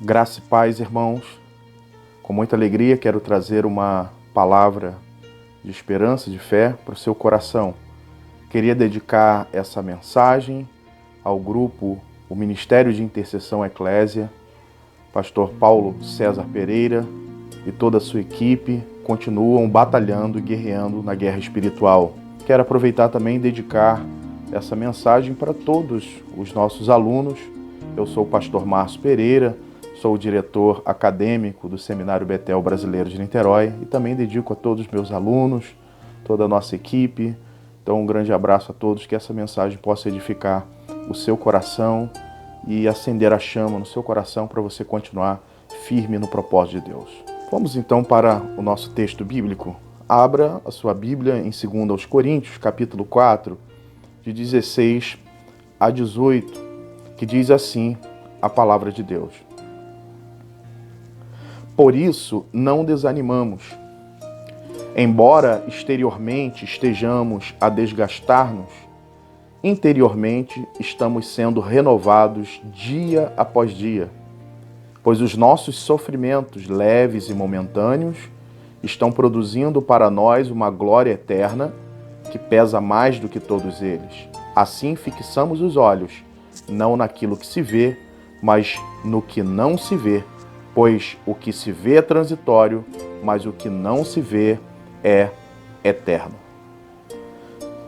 Graça e paz, irmãos. Com muita alegria quero trazer uma palavra de esperança, de fé para o seu coração. Queria dedicar essa mensagem ao grupo, o Ministério de Intercessão Eclésia, pastor Paulo César Pereira e toda a sua equipe continuam batalhando e guerreando na guerra espiritual. Quero aproveitar também e dedicar essa mensagem para todos os nossos alunos. Eu sou o pastor Márcio Pereira, sou o diretor acadêmico do Seminário Betel Brasileiro de Niterói e também dedico a todos os meus alunos, toda a nossa equipe. Então, um grande abraço a todos, que essa mensagem possa edificar o seu coração e acender a chama no seu coração para você continuar firme no propósito de Deus. Vamos então para o nosso texto bíblico. Abra a sua Bíblia em 2 Coríntios, capítulo 4, de 16 a 18, que diz assim a palavra de Deus. Por isso, não desanimamos. Embora exteriormente estejamos a desgastar-nos, interiormente estamos sendo renovados dia após dia, pois os nossos sofrimentos leves e momentâneos estão produzindo para nós uma glória eterna que pesa mais do que todos eles. Assim fixamos os olhos, não naquilo que se vê, mas no que não se vê, pois o que se vê é transitório, mas o que não se vê é eterno.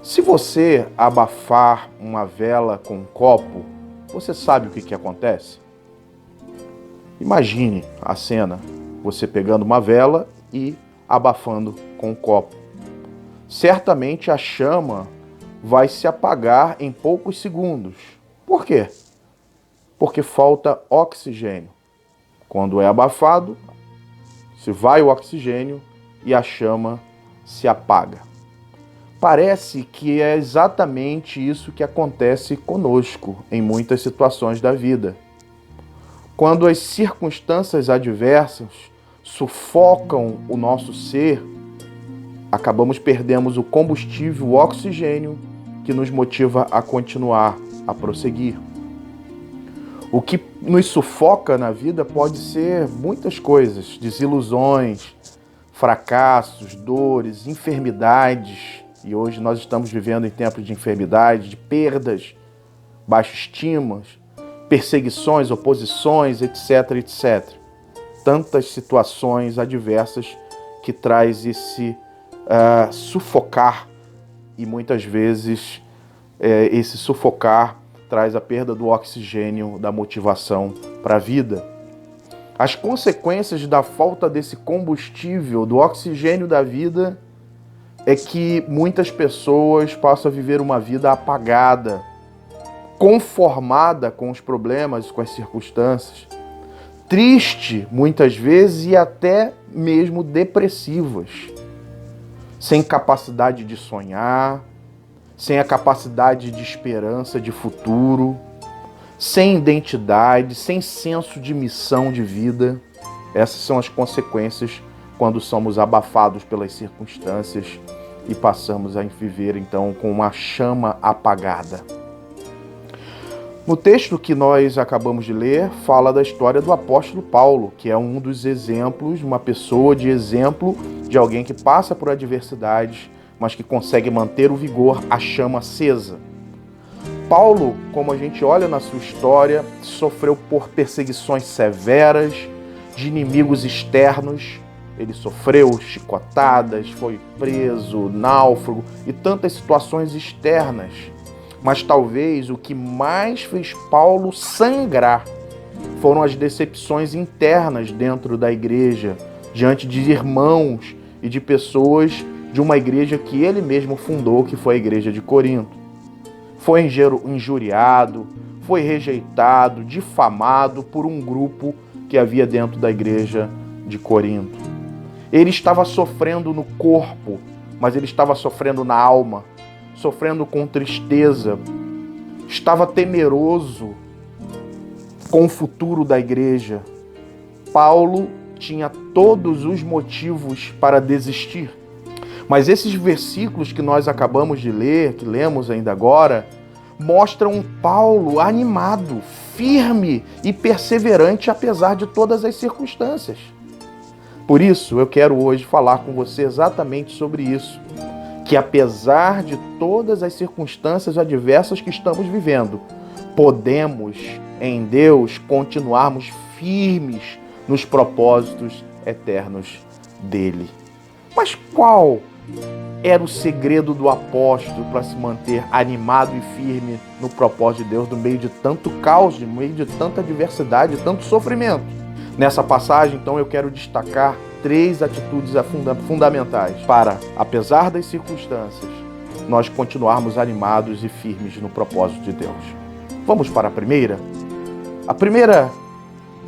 Se você abafar uma vela com um copo, você sabe o que acontece? Imagine a cena, você pegando uma vela e abafando com um copo. Certamente a chama vai se apagar em poucos segundos. Por quê? Porque falta oxigênio. Quando é abafado, se vai o oxigênio e a chama se apaga. Parece que é exatamente isso que acontece conosco em muitas situações da vida. Quando as circunstâncias adversas sufocam o nosso ser, acabamos perdendo o combustível, o oxigênio que nos motiva a continuar, a prosseguir. O que nos sufoca na vida pode ser muitas coisas, desilusões, fracassos, dores, enfermidades. E hoje nós estamos vivendo em tempos de enfermidade, de perdas, baixa estima, perseguições, oposições, etc, etc. Tantas situações adversas que traz esse sufocar, e muitas vezes esse sufocar traz a perda do oxigênio, da motivação para a vida. As consequências da falta desse combustível, do oxigênio da vida, é que muitas pessoas passam a viver uma vida apagada, conformada com os problemas, com as circunstâncias, triste muitas vezes e até mesmo depressivas, sem capacidade de sonhar, sem a capacidade de esperança, de futuro, sem identidade, sem senso de missão de vida. Essas são as consequências quando somos abafados pelas circunstâncias e passamos a viver então com uma chama apagada. No texto que nós acabamos de ler, fala da história do apóstolo Paulo, que é um dos exemplos, uma pessoa de exemplo de alguém que passa por adversidades, mas que consegue manter o vigor, a chama acesa. Paulo, como a gente olha na sua história, sofreu por perseguições severas, de inimigos externos. Ele sofreu chicotadas, foi preso, náufrago e tantas situações externas. Mas talvez o que mais fez Paulo sangrar foram as decepções internas dentro da igreja, diante de irmãos e de pessoas de uma igreja que ele mesmo fundou, que foi a igreja de Corinto. Foi injuriado, foi rejeitado, difamado por um grupo que havia dentro da igreja de Corinto. Ele estava sofrendo no corpo, mas ele estava sofrendo na alma, sofrendo com tristeza, estava temeroso com o futuro da igreja. Paulo tinha todos os motivos para desistir. Mas esses versículos que nós acabamos de ler, que lemos ainda agora, mostram Paulo animado, firme e perseverante apesar de todas as circunstâncias. Por isso, eu quero hoje falar com você exatamente sobre isso, que apesar de todas as circunstâncias adversas que estamos vivendo, podemos, em Deus, continuarmos firmes nos propósitos eternos dele. Mas qual era o segredo do apóstolo para se manter animado e firme no propósito de Deus, no meio de tanto caos, no meio de tanta adversidade, tanto sofrimento? Nessa passagem, então, eu quero destacar 3 atitudes fundamentais para, apesar das circunstâncias, nós continuarmos animados e firmes no propósito de Deus. Vamos para a primeira? A primeira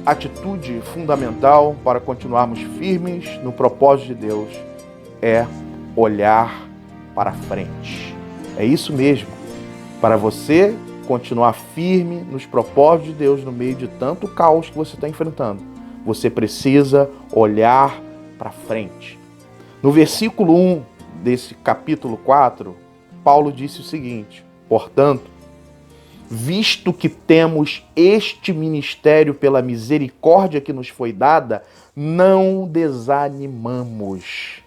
atitude fundamental para continuarmos firmes no propósito de Deus é olhar para frente. É isso mesmo. Para você continuar firme nos propósitos de Deus no meio de tanto caos que você está enfrentando, você precisa olhar para frente. No versículo 1 desse capítulo 4, Paulo disse o seguinte: portanto, visto que temos este ministério pela misericórdia que nos foi dada, não desanimamos.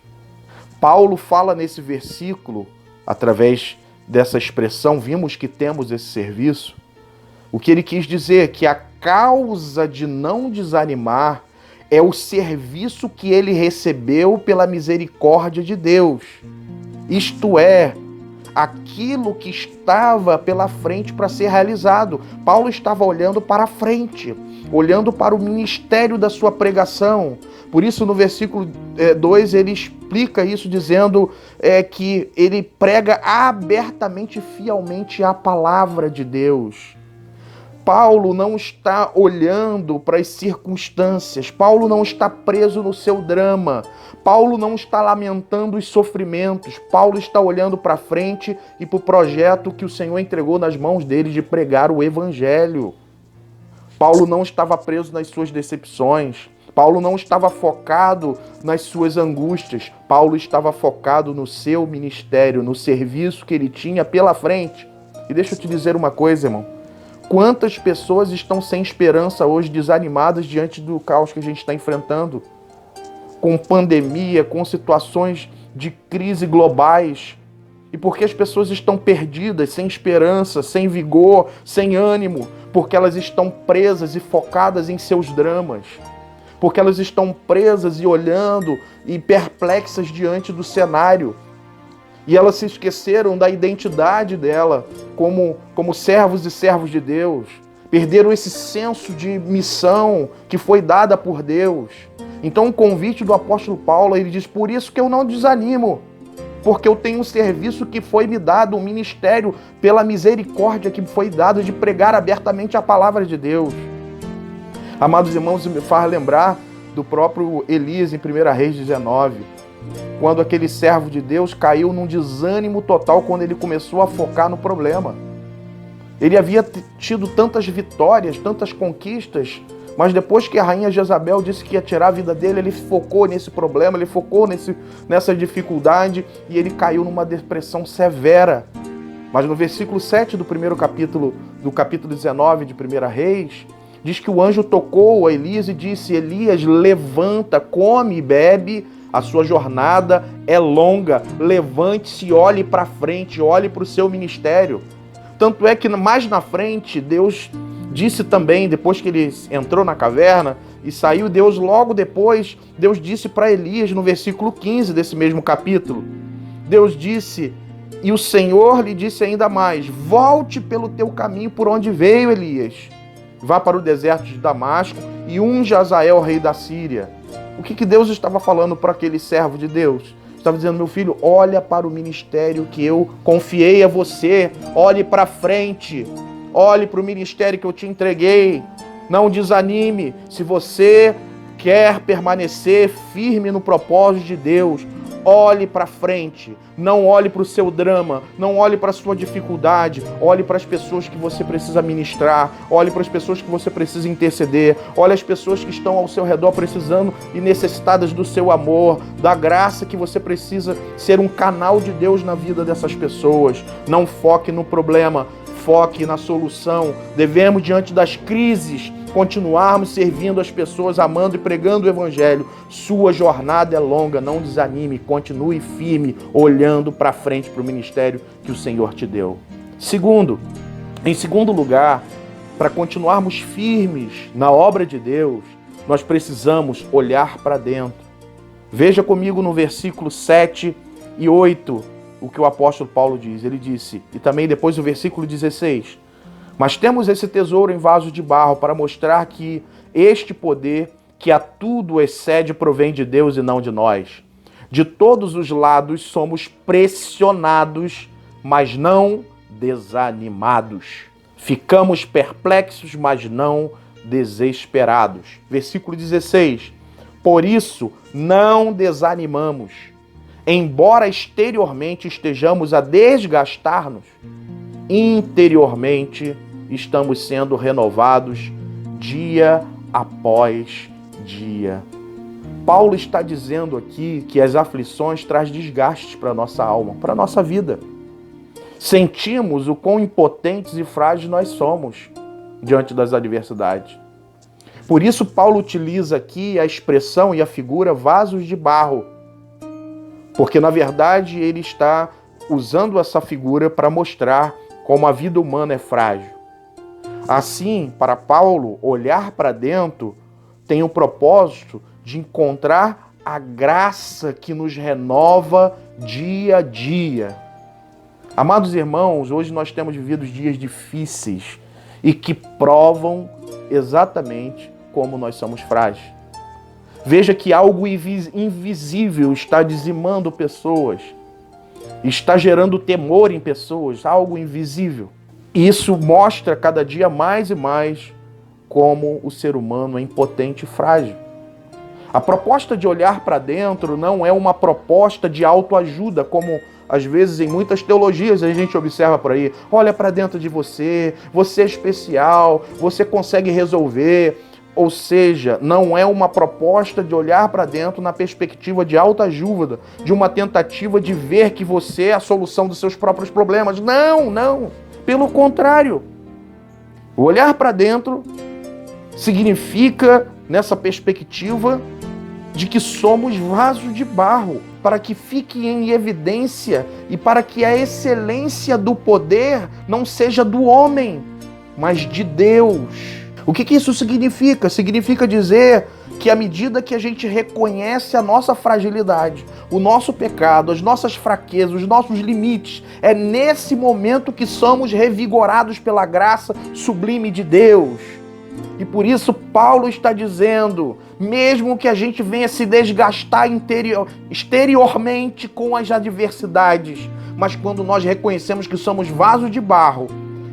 Paulo fala nesse versículo, através dessa expressão, vimos que temos esse serviço. O que ele quis dizer é que a causa de não desanimar é o serviço que ele recebeu pela misericórdia de Deus. Isto é, aquilo que estava pela frente para ser realizado. Paulo estava olhando para frente, olhando para o ministério da sua pregação. Por isso, no versículo 2, ele explica isso dizendo que ele prega abertamente e fielmente a palavra de Deus. Paulo não está olhando para as circunstâncias, Paulo não está preso no seu drama, Paulo não está lamentando os sofrimentos, Paulo está olhando para frente e para o projeto que o Senhor entregou nas mãos dele de pregar o Evangelho. Paulo não estava preso nas suas decepções, Paulo não estava focado nas suas angústias, Paulo estava focado no seu ministério, no serviço que ele tinha pela frente. E deixa eu te dizer uma coisa, irmão. Quantas pessoas estão sem esperança hoje, desanimadas diante do caos que a gente está enfrentando? Com pandemia, com situações de crise globais. E porque as pessoas estão perdidas, sem esperança, sem vigor, sem ânimo, porque elas estão presas e focadas em seus dramas. Porque elas estão presas e olhando e perplexas diante do cenário. E elas se esqueceram da identidade dela como servos e servos de Deus. Perderam esse senso de missão que foi dada por Deus. Então o convite do apóstolo Paulo, ele diz: por isso que eu não desanimo, porque eu tenho um serviço que foi me dado, um ministério pela misericórdia que foi dado de pregar abertamente a palavra de Deus. Amados irmãos, me faz lembrar do próprio Elias em 1 Reis 19, quando aquele servo de Deus caiu num desânimo total quando ele começou a focar no problema. Ele havia tido tantas vitórias, tantas conquistas, mas depois que a rainha Jezabel disse que ia tirar a vida dele, ele focou nesse problema, ele focou nessa dificuldade e ele caiu numa depressão severa. Mas no versículo 7 do capítulo 19 de 1 Reis, diz que o anjo tocou a Elias e disse: Elias, levanta, come e bebe, a sua jornada é longa, levante-se, olhe para frente, olhe para o seu ministério. Tanto é que mais na frente, Deus disse também, depois que ele entrou na caverna e saiu, logo depois, Deus disse para Elias, no versículo 15 desse mesmo capítulo, Deus disse, e o Senhor lhe disse ainda mais: volte pelo teu caminho por onde veio, Elias. Vá para o deserto de Damasco e unja Azael, rei da Síria. O que Deus estava falando para aquele servo de Deus? Estava dizendo: meu filho, olha para o ministério que eu confiei a você. Olhe para frente. Olhe para o ministério que eu te entreguei. Não desanime. Se você quer permanecer firme no propósito de Deus, olhe para frente. Não olhe para o seu drama, não olhe para a sua dificuldade, olhe para as pessoas que você precisa ministrar, olhe para as pessoas que você precisa interceder, olhe as pessoas que estão ao seu redor precisando e necessitadas do seu amor, da graça que você precisa ser um canal de Deus na vida dessas pessoas. Não foque no problema, enfoque na solução. Devemos, diante das crises, continuarmos servindo as pessoas, amando e pregando o Evangelho. Sua jornada é longa, não desanime, continue firme, olhando para frente para o ministério que o Senhor te deu. Em segundo lugar, para continuarmos firmes na obra de Deus, nós precisamos olhar para dentro. Veja comigo no versículo 7 e 8, o que o apóstolo Paulo diz. Ele disse, e também depois o versículo 16, mas temos esse tesouro em vaso de barro para mostrar que este poder que a tudo excede provém de Deus e não de nós. De todos os lados somos pressionados, mas não desanimados. Ficamos perplexos, mas não desesperados. Versículo 16. Por isso, não desanimamos. Embora exteriormente estejamos a desgastar-nos, interiormente estamos sendo renovados dia após dia. Paulo está dizendo aqui que as aflições trazem desgastes para a nossa alma, para a nossa vida. Sentimos o quão impotentes e frágeis nós somos diante das adversidades. Por isso, Paulo utiliza aqui a expressão e a figura vasos de barro, porque, na verdade, ele está usando essa figura para mostrar como a vida humana é frágil. Assim, para Paulo, olhar para dentro tem o propósito de encontrar a graça que nos renova dia a dia. Amados irmãos, hoje nós temos vivido dias difíceis e que provam exatamente como nós somos frágeis. Veja que algo invisível está dizimando pessoas, está gerando temor em pessoas, algo invisível. E isso mostra cada dia mais e mais como o ser humano é impotente e frágil. A proposta de olhar para dentro não é uma proposta de autoajuda, como às vezes em muitas teologias a gente observa por aí. Olha para dentro de você, você é especial, você consegue resolver. Ou seja, não é uma proposta de olhar para dentro na perspectiva de autoajuda, de uma tentativa de ver que você é a solução dos seus próprios problemas. Não. Pelo contrário. O olhar para dentro significa, nessa perspectiva, de que somos vasos de barro, para que fique em evidência e para que a excelência do poder não seja do homem, mas de Deus. O que isso significa? Significa dizer que à medida que a gente reconhece a nossa fragilidade, o nosso pecado, as nossas fraquezas, os nossos limites, é nesse momento que somos revigorados pela graça sublime de Deus. E por isso Paulo está dizendo, mesmo que a gente venha se desgastar exteriormente com as adversidades, mas quando nós reconhecemos que somos vaso de barro,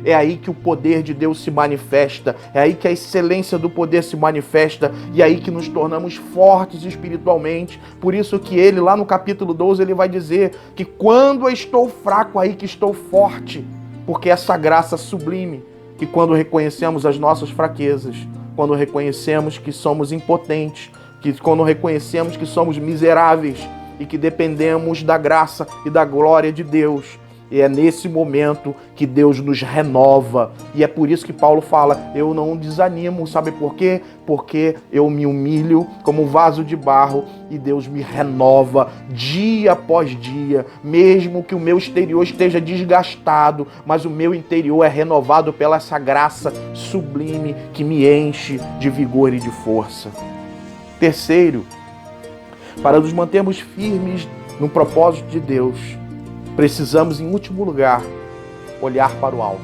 é aí que o poder de Deus se manifesta, é aí que a excelência do poder se manifesta, e é aí que nos tornamos fortes espiritualmente. Por isso que ele, lá no capítulo 12, ele vai dizer que quando eu estou fraco, aí que estou forte, porque essa graça sublime, que quando reconhecemos as nossas fraquezas, quando reconhecemos que somos impotentes, que quando reconhecemos que somos miseráveis e que dependemos da graça e da glória de Deus, e é nesse momento que Deus nos renova. E é por isso que Paulo fala, eu não desanimo, sabe por quê? Porque eu me humilho como um vaso de barro e Deus me renova dia após dia, mesmo que o meu exterior esteja desgastado, mas o meu interior é renovado pela essa graça sublime que me enche de vigor e de força. Terceiro, para nos mantermos firmes no propósito de Deus, precisamos, em último lugar, olhar para o alto.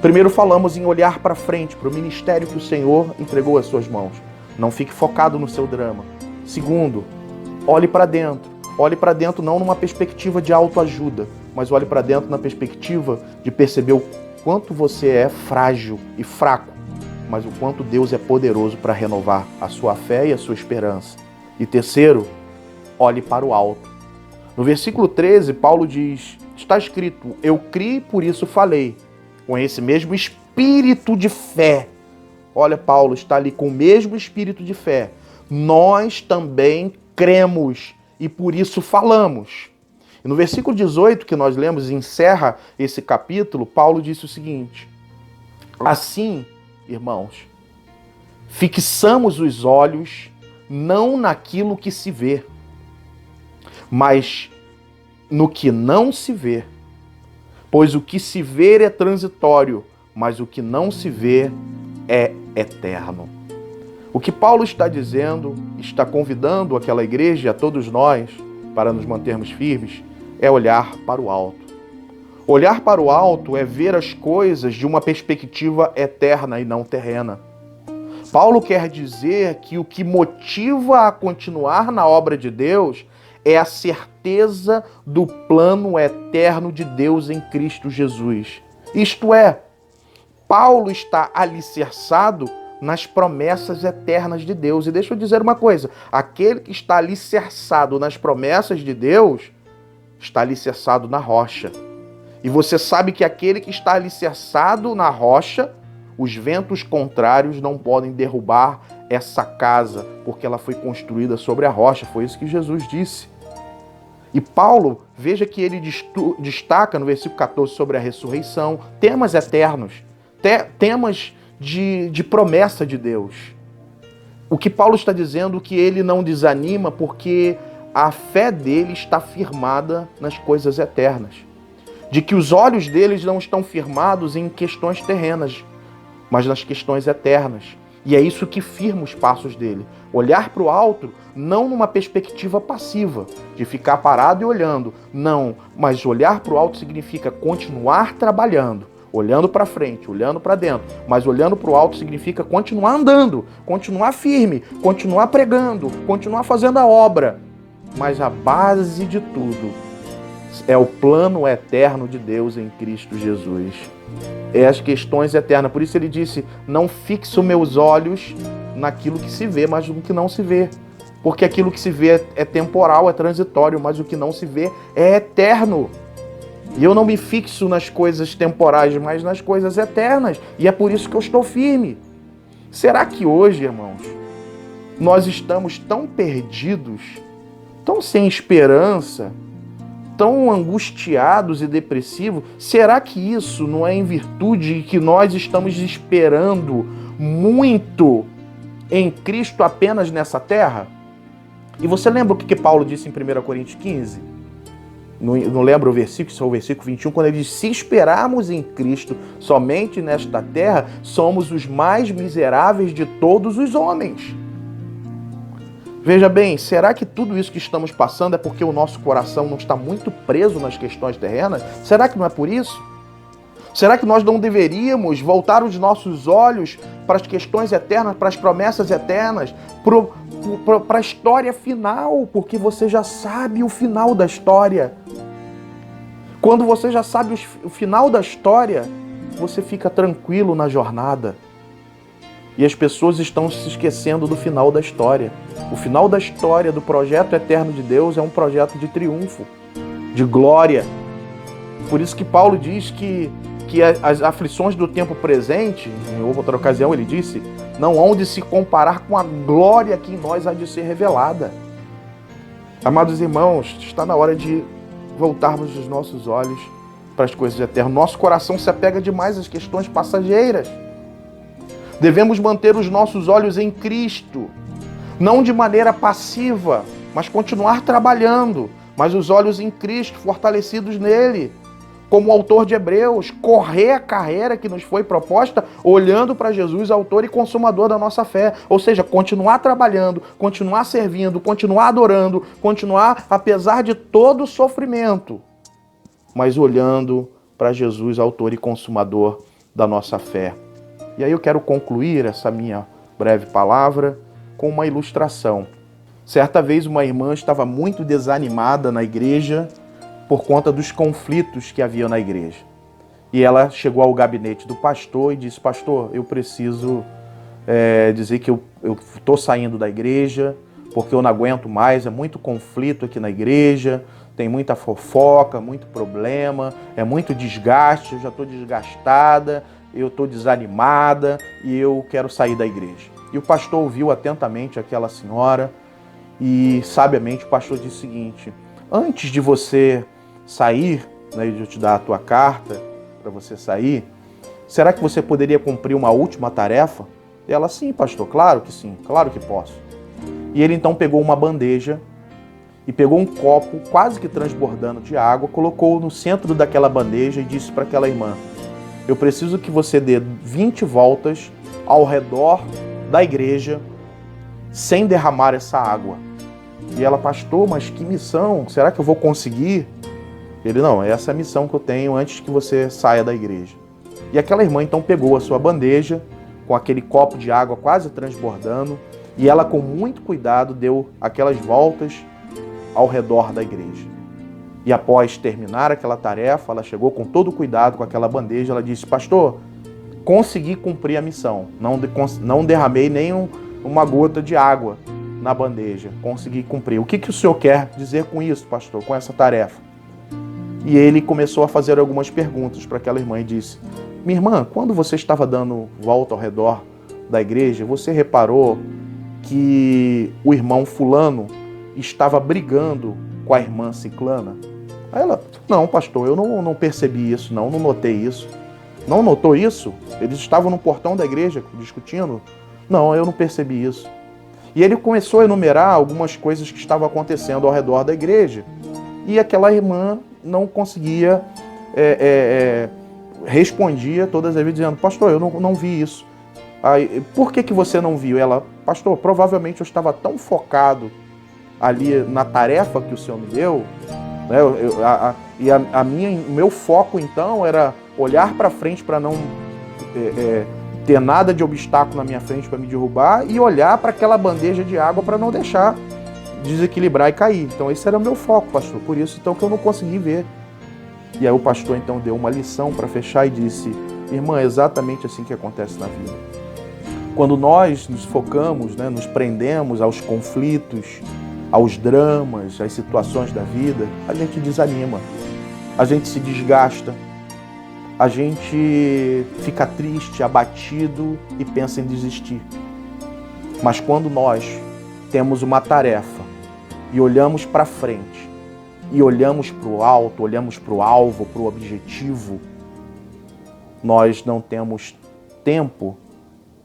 Primeiro falamos em olhar para frente, para o ministério que o Senhor entregou às suas mãos. Não fique focado no seu drama. Segundo, olhe para dentro. Olhe para dentro não numa perspectiva de autoajuda, mas olhe para dentro na perspectiva de perceber o quanto você é frágil e fraco, mas o quanto Deus é poderoso para renovar a sua fé e a sua esperança. E terceiro, olhe para o alto. No versículo 13, Paulo diz, está escrito, eu criei, por isso falei, com esse mesmo espírito de fé. Olha, Paulo está ali com o mesmo espírito de fé. Nós também cremos e por isso falamos. E no versículo 18 que nós lemos, encerra esse capítulo, Paulo disse o seguinte: assim, irmãos, fixamos os olhos não naquilo que se vê, mas no que não se vê. Pois o que se vê é transitório, mas o que não se vê é eterno. O que Paulo está dizendo, está convidando aquela igreja e a todos nós, para nos mantermos firmes, é olhar para o alto. Olhar para o alto é ver as coisas de uma perspectiva eterna e não terrena. Paulo quer dizer que o que motiva a continuar na obra de Deus é a certeza do plano eterno de Deus em Cristo Jesus. Isto é, Paulo está alicerçado nas promessas eternas de Deus. E deixa eu dizer uma coisa, aquele que está alicerçado nas promessas de Deus, está alicerçado na rocha. E você sabe que aquele que está alicerçado na rocha, os ventos contrários não podem derrubar essa casa, porque ela foi construída sobre a rocha. Foi isso que Jesus disse. E Paulo, veja que ele destaca no versículo 14 sobre a ressurreição, temas eternos, temas de promessa de Deus. O que Paulo está dizendo é que ele não desanima porque a fé dele está firmada nas coisas eternas. De que os olhos deles não estão firmados em questões terrenas, mas nas questões eternas. E é isso que firma os passos dele. Olhar para o alto, não numa perspectiva passiva, de ficar parado e olhando. Não, mas olhar para o alto significa continuar trabalhando, olhando para frente, olhando para dentro. Mas olhando para o alto significa continuar andando, continuar firme, continuar pregando, continuar fazendo a obra. Mas a base de tudo é o plano eterno de Deus em Cristo Jesus. É as questões eternas. Por isso ele disse, não fixo meus olhos naquilo que se vê, mas no que não se vê. Porque aquilo que se vê é temporal, é transitório, mas o que não se vê é eterno. E eu não me fixo nas coisas temporais, mas nas coisas eternas. E é por isso que eu estou firme. Será que hoje, irmãos, nós estamos tão perdidos, tão sem esperança, tão angustiados e depressivos? Será que isso não é em virtude de que nós estamos esperando muito em Cristo apenas nessa terra? E você lembra o que Paulo disse em 1 Coríntios 15? Não lembra o versículo, só o versículo 21, quando ele diz, se esperarmos em Cristo somente nesta terra, somos os mais miseráveis de todos os homens. Veja bem, será que tudo isso que estamos passando é porque o nosso coração não está muito preso nas questões terrenas? Será que não é por isso? Será que nós não deveríamos voltar os nossos olhos para as questões eternas, para as promessas eternas, para a história final? Porque você já sabe o final da história. Quando você já sabe o final da história, você fica tranquilo na jornada. E as pessoas estão se esquecendo do final da história. O final da história do projeto eterno de Deus é um projeto de triunfo, de glória. Por isso que Paulo diz que as aflições do tempo presente, em outra ocasião ele disse, não hão de se comparar com a glória que em nós há de ser revelada. Amados irmãos, está na hora de voltarmos os nossos olhos para as coisas eternas. Nosso coração se apega demais às questões passageiras. Devemos manter os nossos olhos em Cristo, não de maneira passiva, mas continuar trabalhando, mas os olhos em Cristo, fortalecidos nele. Como o autor de Hebreus, correr a carreira que nos foi proposta, olhando para Jesus, autor e consumador da nossa fé. Ou seja, continuar trabalhando, continuar servindo, continuar adorando, continuar apesar de todo o sofrimento, mas olhando para Jesus, autor e consumador da nossa fé. E aí eu quero concluir essa minha breve palavra com uma ilustração. Certa vez uma irmã estava muito desanimada na igreja por conta dos conflitos que havia na igreja. E ela chegou ao gabinete do pastor e disse, pastor, eu preciso dizer que eu estou saindo da igreja porque eu não aguento mais, é muito conflito aqui na igreja, tem muita fofoca, muito problema, é muito desgaste, eu já estou desgastada, eu estou desanimada e eu quero sair da igreja. E o pastor ouviu atentamente aquela senhora e, sabiamente, o pastor disse o seguinte, antes de você sair, né, de eu te dar a tua carta para você sair, será que você poderia cumprir uma última tarefa? E ela, sim, pastor, claro que sim, claro que posso. E ele então pegou uma bandeja e pegou um copo quase que transbordando de água, colocou no centro daquela bandeja e disse para aquela irmã: eu preciso que você dê 20 voltas ao redor da igreja sem derramar essa água. E ela, pastor, mas que missão? Será que eu vou conseguir? Ele, não, essa é a missão que eu tenho antes que você saia da igreja. E aquela irmã então pegou a sua bandeja com aquele copo de água quase transbordando e ela, com muito cuidado, deu aquelas voltas ao redor da igreja. E após terminar aquela tarefa, ela chegou com todo cuidado com aquela bandeja. Ela disse: pastor, consegui cumprir a missão. Não derramei nem uma gota de água na bandeja. Consegui cumprir. O que o senhor quer dizer com isso, pastor, com essa tarefa? E ele começou a fazer algumas perguntas para aquela irmã e disse: minha irmã, quando você estava dando volta ao redor da igreja, você reparou que o irmão fulano estava brigando com a irmã ciclana? Aí ela: não, pastor, eu não percebi isso, não notei isso. Não notou isso? Eles estavam no portão da igreja discutindo? Não, eu não percebi isso. E ele começou a enumerar algumas coisas que estavam acontecendo ao redor da igreja. E aquela irmã não conseguia, respondia todas as vezes dizendo: pastor, eu não vi isso. Aí, por que você não viu? Ela: pastor, provavelmente eu estava tão focado ali na tarefa que o senhor me deu, né? O meu foco então era olhar para frente para não ter nada de obstáculo na minha frente para me derrubar e olhar para aquela bandeja de água para não deixar desequilibrar e cair. Então esse era o meu foco, pastor, por isso então que eu não consegui ver. E aí o pastor então deu uma lição para fechar e disse: irmã, é exatamente assim que acontece na vida. Quando nós nos focamos, né, nos prendemos aos conflitos, aos dramas, às situações da vida, a gente desanima, a gente se desgasta, a gente fica triste, abatido e pensa em desistir. Mas quando nós temos uma tarefa e olhamos para frente, e olhamos para o alto, olhamos para o alvo, para o objetivo, nós não temos tempo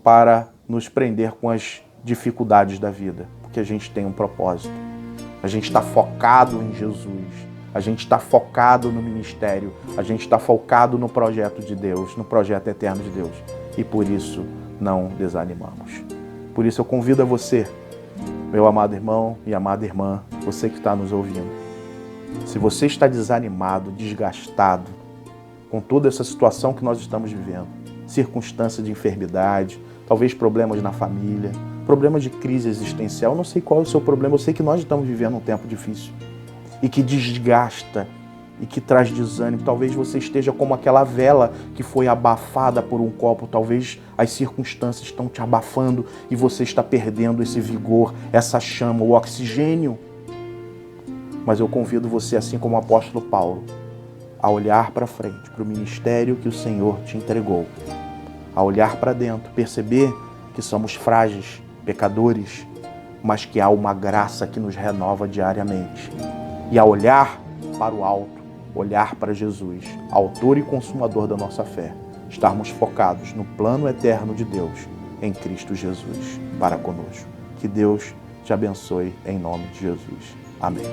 para nos prender com as dificuldades da vida, porque a gente tem um propósito. A gente está focado em Jesus, a gente está focado no ministério, a gente está focado no projeto de Deus, no projeto eterno de Deus. E por isso não desanimamos. Por isso eu convido a você, meu amado irmão e amada irmã, você que está nos ouvindo. Se você está desanimado, desgastado com toda essa situação que nós estamos vivendo, circunstância de enfermidade, talvez problemas na família, problemas de crise existencial, eu não sei qual é o seu problema, eu sei que nós estamos vivendo um tempo difícil e que desgasta e que traz desânimo. Talvez você esteja como aquela vela que foi abafada por um copo, talvez as circunstâncias estão te abafando e você está perdendo esse vigor, essa chama, o oxigênio. Mas eu convido você, assim como o apóstolo Paulo, a olhar para frente, para o ministério que o Senhor te entregou, a olhar para dentro, perceber que somos frágeis, pecadores, mas que há uma graça que nos renova diariamente. E a olhar para o alto, olhar para Jesus, autor e consumador da nossa fé, estarmos focados no plano eterno de Deus, em Cristo Jesus, para conosco. Que Deus te abençoe em nome de Jesus. Amém.